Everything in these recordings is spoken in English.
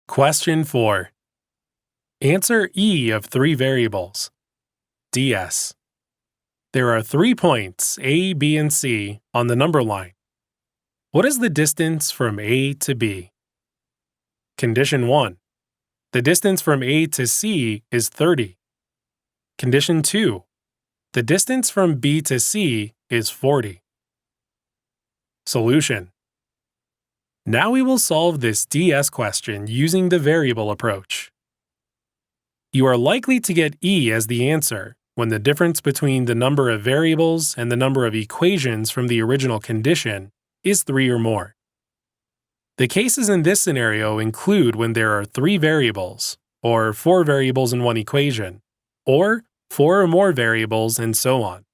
Question 4. Answer E of three variables. DS. There are 3 points, A, B, and C, on the number line. What is the distance from A to B? Condition 1. The distance from A to C is 30. Condition 2. The distance from B to C is 40. Solution. Now we will solve this DS question using the variable approach. You are likely to get E as the answer when the difference between the number of variables and the number of equations from the original condition is 3 or more. The cases in this scenario include when there are 3 variables, or 4 variables in one equation, or 4 or more variables, and so on.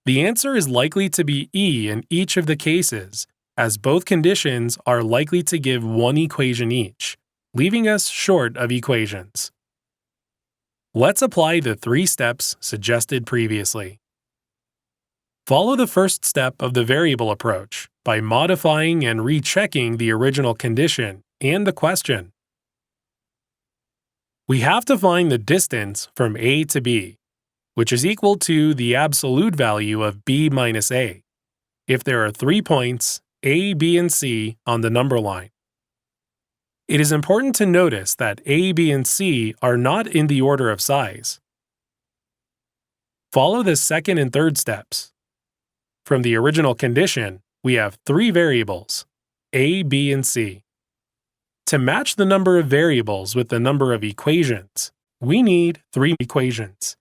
The answer is likely to be E in each of the cases, as both conditions are likely to give one equation each, leaving us short of equations. Let's apply the 3 steps suggested previously. Follow the first step of the variable approach by modifying and rechecking the original condition and the question. We have to find the distance from A to B, which is equal to the absolute value of B minus A, if there are 3 points, A, B, and C, on the number line. It is important to notice that A, B, and C are not in the order of size. Follow the second and third steps. From the original condition, we have 3 variables, A, B, and C. To match the number of variables with the number of equations, we need 3 equations.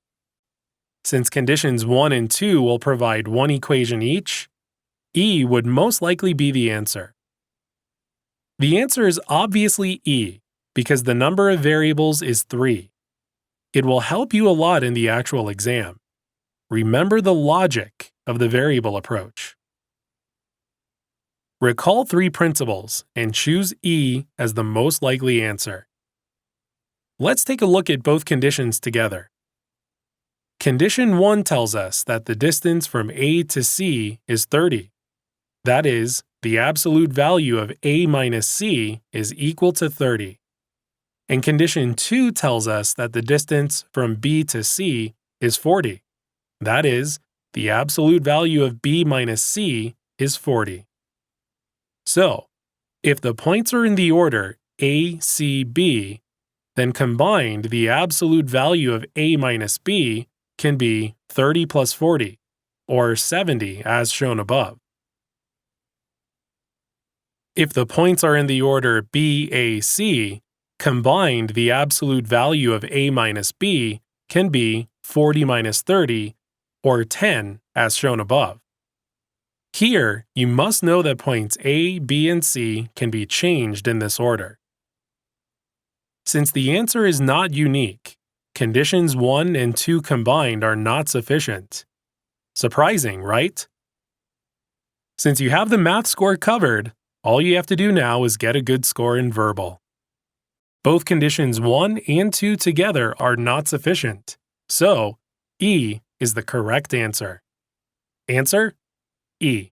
Since conditions 1 and 2 will provide one equation each, E would most likely be the answer. The answer is obviously E because the number of variables is 3. It will help you a lot in the actual exam. Remember the logic of the variable approach. Recall 3 principles and choose E as the most likely answer. Let's take a look at both conditions together. Condition 1 tells us that the distance from A to C is 30. That is, the absolute value of A minus C is equal to 30. And condition 2 tells us that the distance from B to C is 40. That is, the absolute value of B minus C is 40. So, if the points are in the order A, C, B, then combined the absolute value of A minus B can be 30 plus 40, or 70 as shown above. If the points are in the order B, A, C, combined the absolute value of A minus B can be 40 minus 30, or 10 as shown above. Here, you must know that points A, B, and C can be changed in this order. Since the answer is not unique, conditions 1 and 2 combined are not sufficient. Surprising, right? Since you have the math score covered, all you have to do now is get a good score in verbal. Both conditions 1 and 2 together are not sufficient, so E is the correct answer. Answer: E.